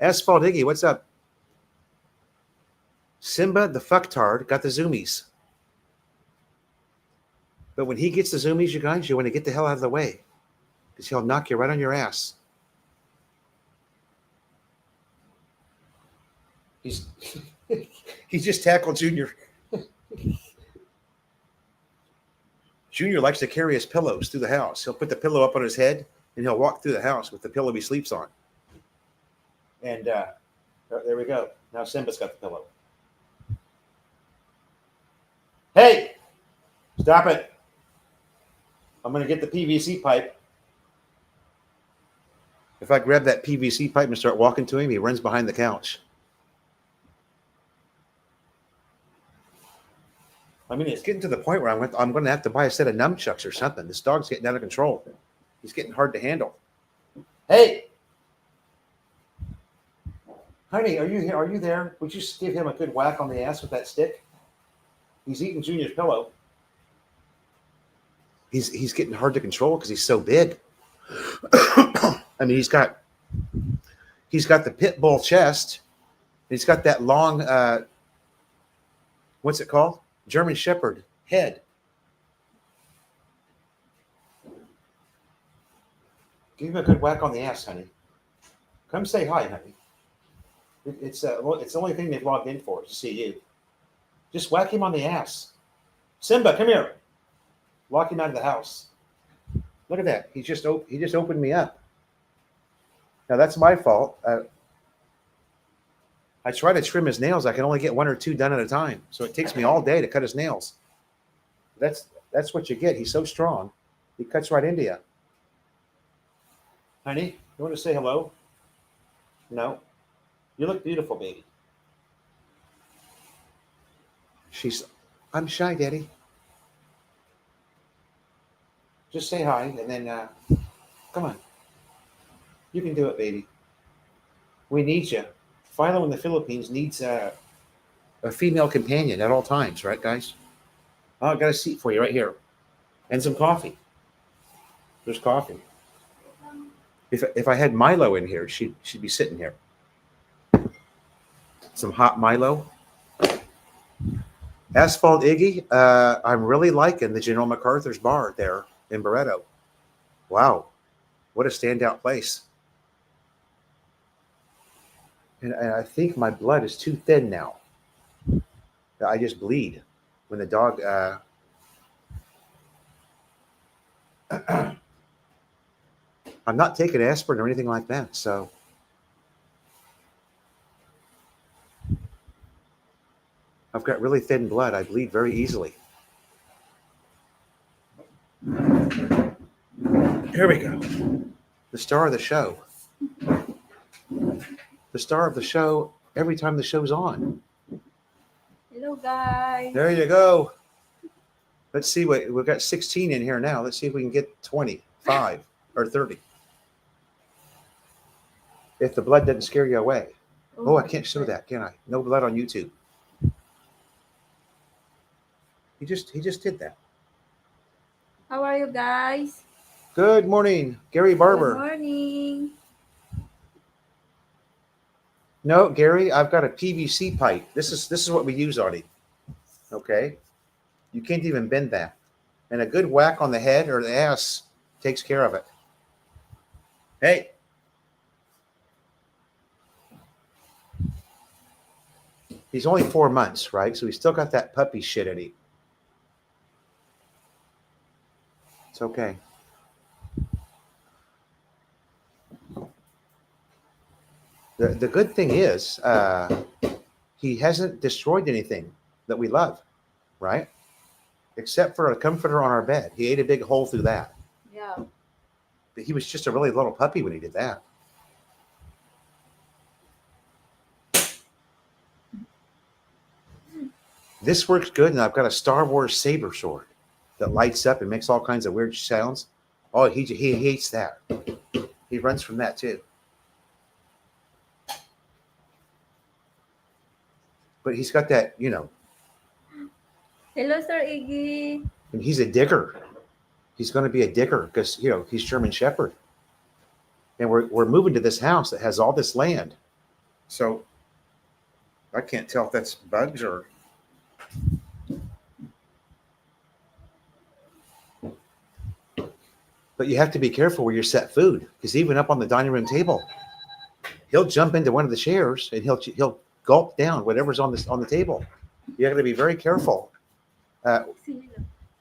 Asphalt Iggy, what's up? Simba the fucktard got the Zoomies. But when he gets the Zoomies, you guys, you want to get the hell out of the way, because he'll knock you right on your ass. He just tackled Junior. Junior likes to carry his pillows through the house. He'll put the pillow up on his head, and he'll walk through the house with the pillow he sleeps on. And there we go. Now Simba's got the pillow. Hey, stop it. I'm going to get the PVC pipe. If I grab that PVC pipe and start walking to him, he runs behind the couch. I mean, it's getting to the point where I'm going to have to buy a set of nunchucks or something. This dog's getting out of control. He's getting hard to handle. Hey, honey, are you here? Are you there? Would you give him a good whack on the ass with that stick? He's eating Junior's pillow. He's getting hard to control because he's so big. I mean, he's got the pit bull chest. He's got that long, what's it called? German Shepherd head. Give him a good whack on the ass, honey. Come say hi, honey. It's the only thing they've logged in for, to see you. Just whack him on the ass. Simba, come here. Lock him out of the house. Look at that. He just opened me up. Now that's my fault. I try to trim his nails. I can only get 1 or 2 done at a time, so it takes me all day to cut his nails. That's what you get. He's so strong. He cuts right into you. Honey, you want to say hello? No. You look beautiful, baby. I'm shy, Daddy. Just say hi, and then come on. You can do it, baby. We need you. Philo in the Philippines needs a female companion at all times, right, guys? Oh, I got a seat for you right here, and some coffee. There's coffee. If I had Milo in here, she'd be sitting here. Some hot Milo. Asphalt Iggy, I'm really liking the General MacArthur's bar there in Barreto. Wow, what a standout place. And I think my blood is too thin now. I just bleed when the dog. I'm not taking aspirin or anything like that, so. I've got really thin blood. I bleed very easily. Here we go. The star of the show. The star of the show every time the show's on. Hello, guys. There you go. Let's see what we've got 16 in here now. Let's see if we can get 25 or 30. If the blood doesn't scare you away. Oh, I can't show that, can I? No blood on YouTube. He just did that. How are you guys? Good morning, Gary Barber. Good morning. No, Gary, I've got a PVC pipe. This is what we use, Audie. Okay, you can't even bend that, and a good whack on the head or the ass takes care of it. Hey, he's only 4 months, right? So he's still got that puppy shit in him. It's okay. The good thing is he hasn't destroyed anything that we love, right? Except for a comforter on our bed. He ate a big hole through that. Yeah. But he was just a really little puppy when he did that. This works good, and I've got a Star Wars saber sword that lights up and makes all kinds of weird sounds. Oh, he hates that. He runs from that too. But he's got that, you know. Hello, Sir Iggy. And he's a digger. He's going to be a digger because, you know, he's German Shepherd. And we're moving to this house that has all this land. So I can't tell if that's bugs or... But you have to be careful where you set food, because even up on the dining room table, he'll jump into one of the chairs and he'll gulp down whatever's on the table. You have to be very careful. There's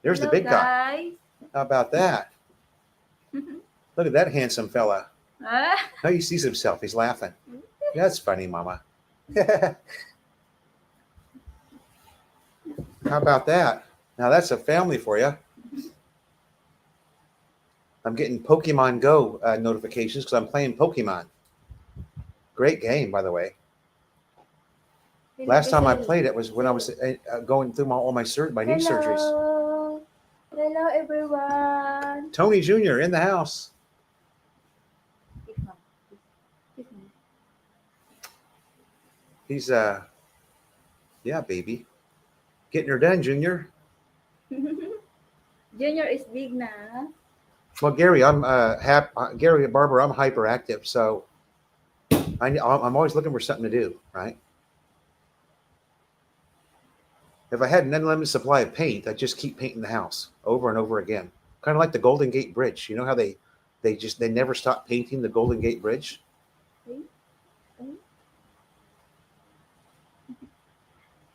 Hello, the big guy. guys. How about that? Look at that handsome fella. Now he sees himself. He's laughing. That's funny, Mama. How about that? Now that's a family for you. I'm getting Pokemon Go notifications because I'm playing Pokemon. Great game, by the way. Last time I played it was when I was going through my knee surgeries. Hello, everyone. Tony Jr. in the house. He's yeah, baby. Getting her done, Junior. Junior is big na. Well, Gary, Gary Barber, I'm hyperactive, so I'm always looking for something to do, right? If I had an unlimited supply of paint, I'd just keep painting the house over and over again. Kind of like the Golden Gate Bridge. You know how they never stop painting the Golden Gate Bridge?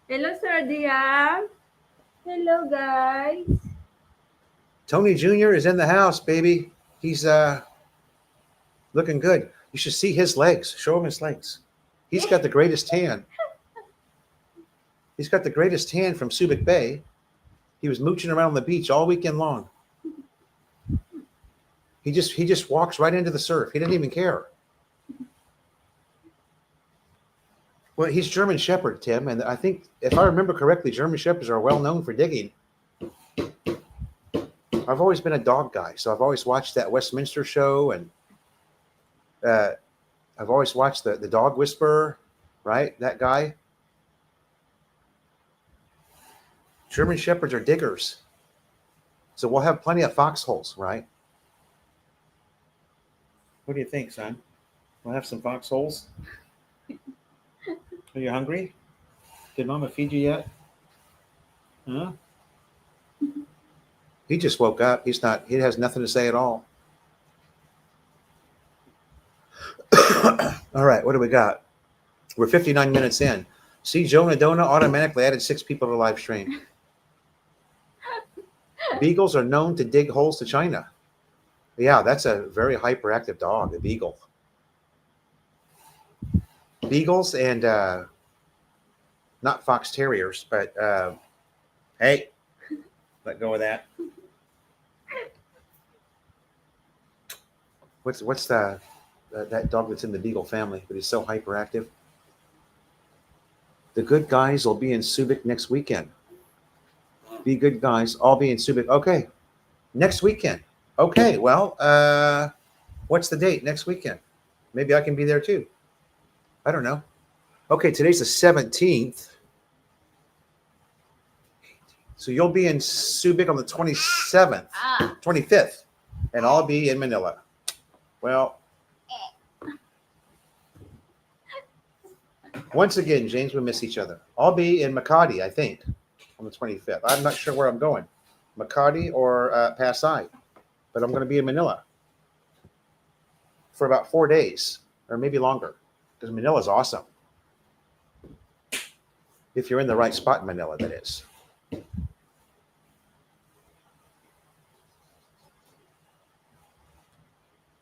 Hello, Sir Diam. Hello, guys. Tony Jr. is in the house, baby. He's looking good. You should see his legs. Show him his legs. He's got the greatest tan. He's got the greatest tan from Subic Bay. He was mooching around on the beach all weekend long. He just walks right into the surf. He didn't even care. Well, he's German Shepherd, Tim, and I think, if I remember correctly, German Shepherds are well known for digging. I've always been a dog guy, so I've always watched that Westminster show, and I've always watched the Dog Whisperer, right? That guy. German Shepherds are diggers. So we'll have plenty of foxholes, right? What do you think, son? We'll have some foxholes? Are you hungry? Did Mama feed you yet? Huh? He just woke up. He has nothing to say at all. All right, what do we got? We're 59 minutes in. See, Jonah Dona automatically added 6 people to the live stream. Beagles are known to dig holes to China. Yeah, that's a very hyperactive dog, a beagle. Beagles and not fox terriers, but hey, let go of that. what's the that dog that's in the beagle family, but he's so hyperactive. The good guys will be in Subic next weekend. Be good guys. I'll be in Subic. Okay, next weekend. Okay, well, what's the date next weekend? Maybe I can be there too. I don't know. Okay, today's the 17th. So you'll be in Subic on the 27th, 25th, and I'll be in Manila. Well, once again, James, we miss each other. I'll be in Makati, I think, on the 25th. I'm not sure where I'm going, Makati or Pasay, but I'm going to be in Manila for about 4 days or maybe longer because Manila's awesome. If you're in the right spot in Manila, that is.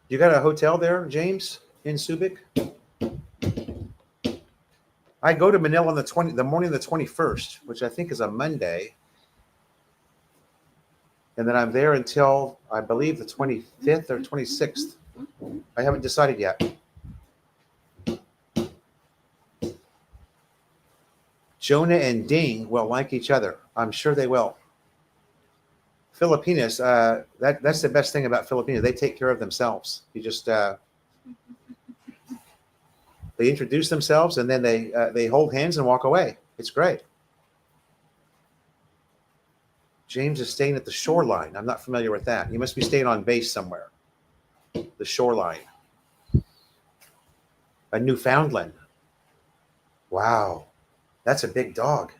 You got a hotel there, James, in Subic? I go to Manila on the morning of the 21st, which I think is a Monday. And then I'm there until I believe the 25th or 26th. I haven't decided yet. Jonah and Ding will like each other. I'm sure they will. Filipinas, that's the best thing about Filipinos. They take care of themselves. You just they introduce themselves and then they hold hands and walk away. It's great. James is staying at the shoreline. I'm not familiar with that. You must be staying on base somewhere. The shoreline. A Newfoundland. Wow. That's a big dog.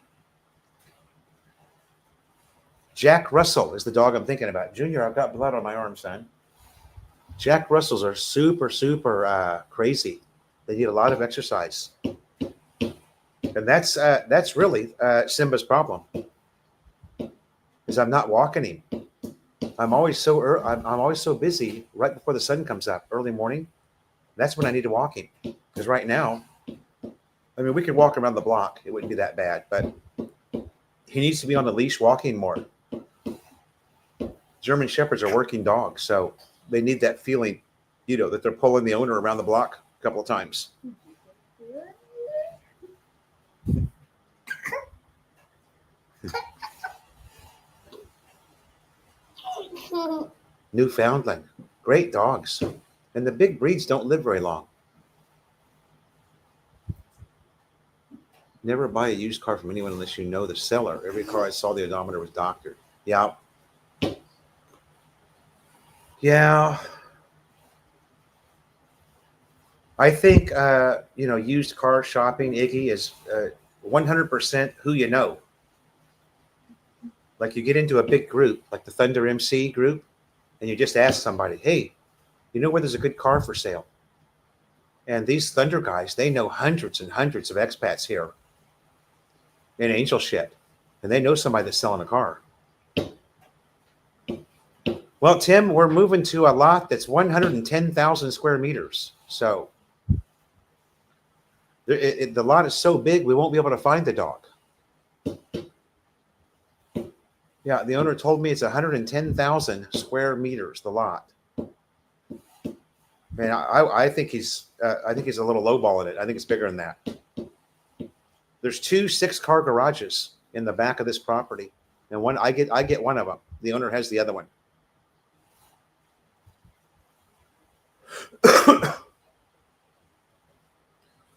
Jack Russell is the dog I'm thinking about. Junior, I've got blood on my arm, son. Jack Russells are super, super crazy. They need a lot of exercise. And that's really Simba's problem. Is I'm not walking him. I'm always so busy right before the sun comes up, early morning. That's when I need to walk him. Because right now, I mean, we could walk around the block. It wouldn't be that bad, but he needs to be on the leash walking more. German Shepherds are working dogs, so they need that feeling, that they're pulling the owner around the block a couple of times. Newfoundland, great dogs. And the big breeds don't live very long. Never buy a used car from anyone unless you know the seller. Every car I saw, the odometer was doctored. Yeah. Yeah. I think, used car shopping, Iggy, is 100% who you know. Like you get into a big group, like the Thunder MC group, and you just ask somebody, hey, you know where there's a good car for sale? And these Thunder guys, they know hundreds and hundreds of expats here in Angel shit. And they know somebody that's selling a car. Well, Tim, we're moving to a lot that's 110,000 square meters. So the lot is so big, we won't be able to find the dog. Yeah, the owner told me it's 110,000 square meters, the lot. Man, I think he's a little lowballing it. I think it's bigger than that. There's 2 6-car garages in the back of this property, and I get one of them. The owner has the other one.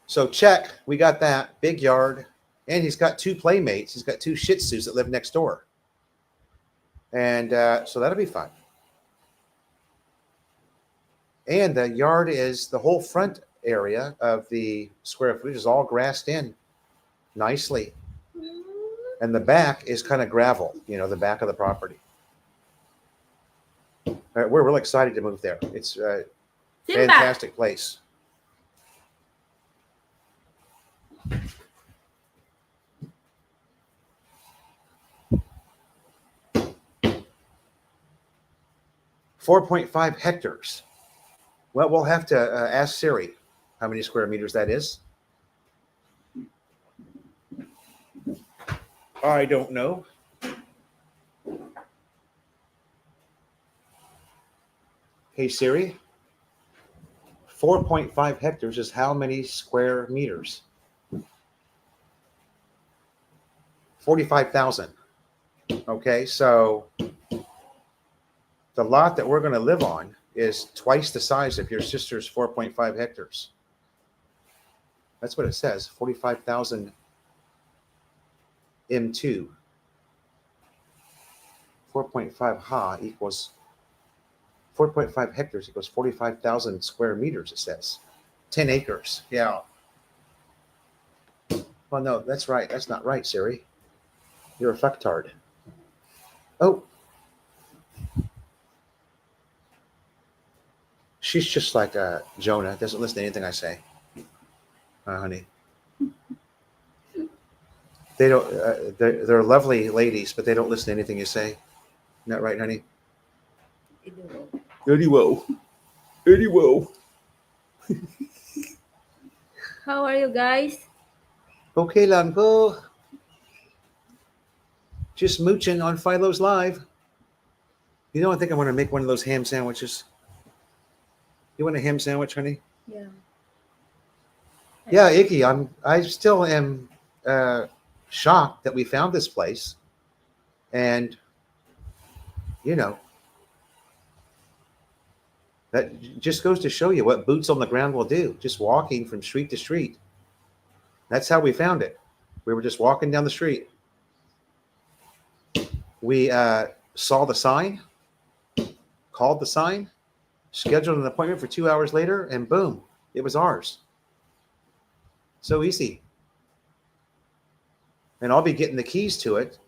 So check, we got that big yard, and he's got 2 playmates. He's got 2 Shih Tzus that live next door, and so that'll be fun. And the yard is the whole front area of the square footage is all grassed in nicely. And the back is kind of gravel, the back of the property. We're really excited to move there. It's a fantastic place. .5 hectares. Well, we'll have to ask Siri how many square meters that is. I don't know. Hey, Siri, 4.5 hectares is how many square meters? 45,000. Okay, so the lot that we're going to live on is twice the size of your sister's 4.5 hectares. That's what it says, 45,000 M2. 4.5 ha equals 4.5 hectares equals 45,000 square meters, it says. 10 acres. Yeah. Well, no, that's right. That's not right, Siri. You're a fucktard. Oh. She's just like Jonah. Doesn't listen to anything I say. Honey. They don't. They're lovely ladies, but they don't listen to anything you say. Isn't that right, honey? Anyway. How are you guys? Okay, Lango. Just mooching on Philo's live. You know, I think I want to make one of those ham sandwiches. You want a ham sandwich, honey? Yeah. Yeah, Iggy. I still am shocked that we found this place, and you know, that just goes to show you what boots on the ground will do. Just walking from street to street. That's how we found it. We were just walking down the street. We saw the sign, called the sign, scheduled an appointment for 2 hours later, and boom, it was ours. So easy. And I'll be getting the keys to it,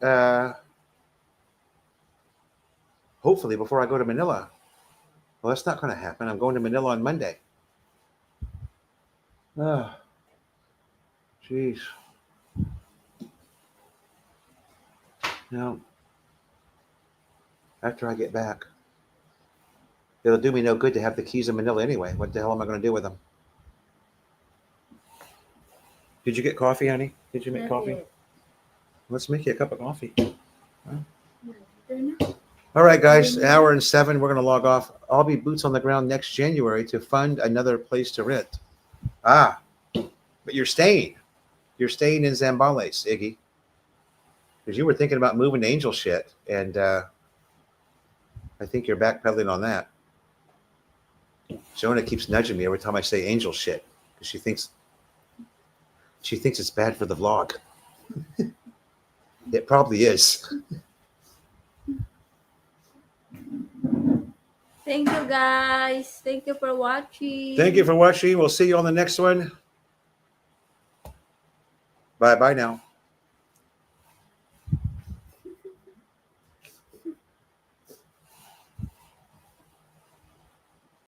hopefully before I go to Manila. Well, that's not going to happen. I'm going to Manila on Monday. Ah, jeez. Now, after I get back, it'll do me no good to have the keys in Manila anyway. What the hell am I going to do with them? Did you get coffee, honey? Did you make coffee? Yet. Let's make you a cup of coffee. All right, guys, 1:07. We're going to log off. I'll be boots on the ground next January to fund another place to rent. Ah, but you're staying. You're staying in Zambales, Iggy. Because you were thinking about moving to Angel shit, and I think you're backpedaling on that. Jonah keeps nudging me every time I say Angel shit because she thinks it's bad for the vlog. It probably is. Thank you guys. Thank you for watching. Thank you for watching. We'll see you on the next one. Bye now.